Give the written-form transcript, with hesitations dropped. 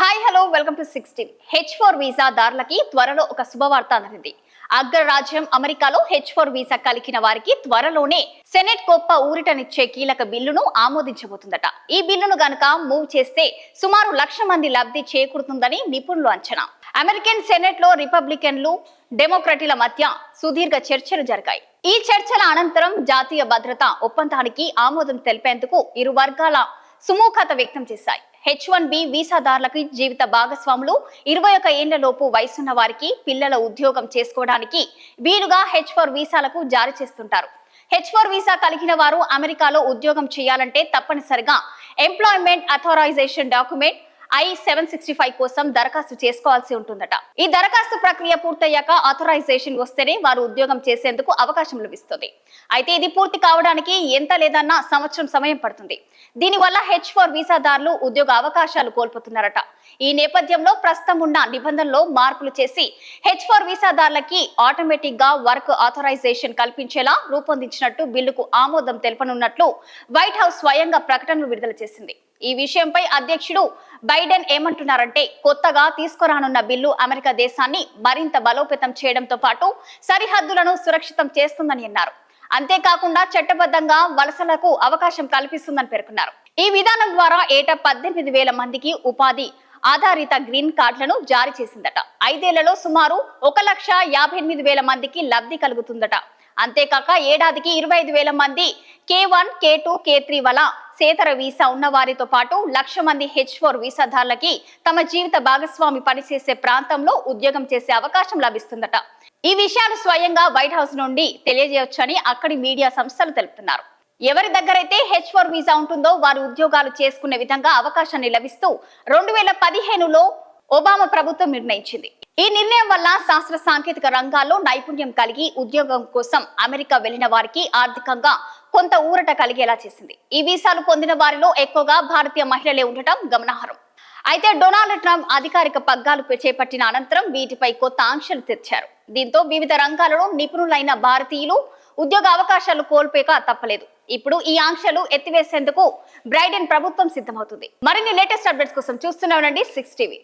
Hi hello welcome to 16. H4 visa దారులకి త్వరలో ఒక శుభవార్త అందింది. అగ్రరాజ్యం అమెరికాలో H4 వీసా కలిగిన వారికి త్వరలోనే సెనెట్ గొప్ప ఊరటనిచ్చే కీలక బిల్లును ఆమోదించబోతుందట. ఈ బిల్లును గనుక మూవ్ చేస్తే సుమారు 1,00,000 మంది లబ్ధి చేకూరుతుందని నిపుణులు అంచనా. అమెరికన్ సెనెట్ లో రిపబ్లికన్లు డెమోక్రటీల మధ్య సుదీర్ఘ చర్చలు జరిగాయి. ఈ చర్చల అనంతరం జాతీయ భద్రతా ఒప్పందానికి ఆమోదం తెలిపేందుకు ఇరు వర్గాల సుముఖత వ్యక్తం చేశాయి. H1B వీసాదారులకు జీవిత భాగస్వాములు 21 ఏళ్ల లోపు వయసున్న వారికి పిల్లల ఉద్యోగం చేసుకోవడానికి వీలుగా H4 వీసాలకు జారీ చేస్తుంటారు. H4 వీసా కలిగిన వారు అమెరికాలో ఉద్యోగం చేయాలంటే తప్పనిసరిగా ఎంప్లాయ్మెంట్ అథారైజేషన్ డాక్యుమెంట్ I-765 కోసం దరఖాస్తు చేసుకోవాల్సి ఉంటుందట. ఈ దరఖాస్తు ప్రక్రియ పూర్తయ్యాక ఆథరైజేషన్ వస్తేనే వారు ఉద్యోగం చేసేందుకు అవకాశం లభిస్తుంది. అయితే ఇది పూర్తి కావడానికి ఎంత లేదన్నా సంవత్సరం సమయం పడుతుంది. దీనివల్ల H4 వీసాదారులు ఉద్యోగ అవకాశాలు కోల్పోతున్నారట. ఈ నేపథ్యంలో ప్రస్తుతం ఉన్న నిబంధనలో మార్పులు చేసి H4 వీసాదారులకి ఆటోమేటిక్ గా వర్క్ ఆథరైజేషన్ కల్పించేలా రూపొందించినట్టు బిల్లుకు ఆమోదం తెలపనున్నట్లు వైట్ హౌస్ స్వయంగా ప్రకటనలు విడుదల చేసింది. ఈ విషయంపై అధ్యక్షుడు బైడెన్ ఏమంటున్నారంటే, కొత్తగా తీసుకురానున్న బిల్లు అమెరికా దేశాన్ని మరింత బలోపేతం చేయడంతో పాటు సరిహద్దులను సురక్షితం చేస్తుందని అన్నారు. అంతేకాకుండా చట్టబద్ధంగా వలసలకు అవకాశం కల్పిస్తుందని పేర్కొన్నారు. ఈ విధానం ద్వారా ఏటా 18,000 మందికి ఉపాధి ఆధారిత గ్రీన్ కార్డులను జారీ చేసిందట. 5 ఏళ్లలో సుమారు 1,58,000 మందికి లబ్ధి కలుగుతుందట. అంతేకాక ఏడాదికి 25,000 మంది K1, K2, K3 వల సేతర వీసా ఉన్న వారితో పాటు 1,00,000 మంది H4 వీసాదారులకి తమ జీవిత భాగస్వామి పనిచేసే ప్రాంతంలో ఉద్యోగం చేసే అవకాశం లభిస్తుందట. ఈ విషయాలు స్వయంగా వైట్ హౌస్ నుండి తెలియజేయొచ్చని అక్కడి మీడియా సంస్థలు తెలుపుతున్నారు. ఎవరి దగ్గరైతే H4 వీసా ఉంటుందో వారు ఉద్యోగాలు చేసుకునే విధంగా అవకాశాన్ని లభిస్తూ 2015లో ఒబామా ప్రభుత్వం నిర్ణయించింది. ఈ నిర్ణయం వల్ల శాస్త్ర సాంకేతిక రంగాల్లో నైపుణ్యం కలిగి ఉద్యోగం కోసం అమెరికా వెళ్లిన వారికి ఆర్థికంగా కొంత ఊరట కలిగేలా చేసింది. ఈ వీసాలు పొందిన వారిలో ఎక్కువగా భారతీయ మహిళలే ఉండటం గమనార్హం. అయితే డొనాల్డ్ ట్రంప్ అధికారిక పగ్గాలు చేపట్టిన అనంతరం వీటిపై కొత్త ఆంక్షలు తెచ్చారు. దీంతో వివిధ రంగాలలో నిపుణులైన భారతీయులు ఉద్యోగ అవకాశాలు కోల్పోక తప్పలేదు. ఇప్పుడు ఈ ఆంక్షలు ఎత్తివేసేందుకు బైడెన్ ప్రభుత్వం సిద్ధమవుతుంది. మరిన్ని లేటెస్ట్ అప్డేట్స్ కోసం చూస్తూనే ఉండండి 6 టీవీ.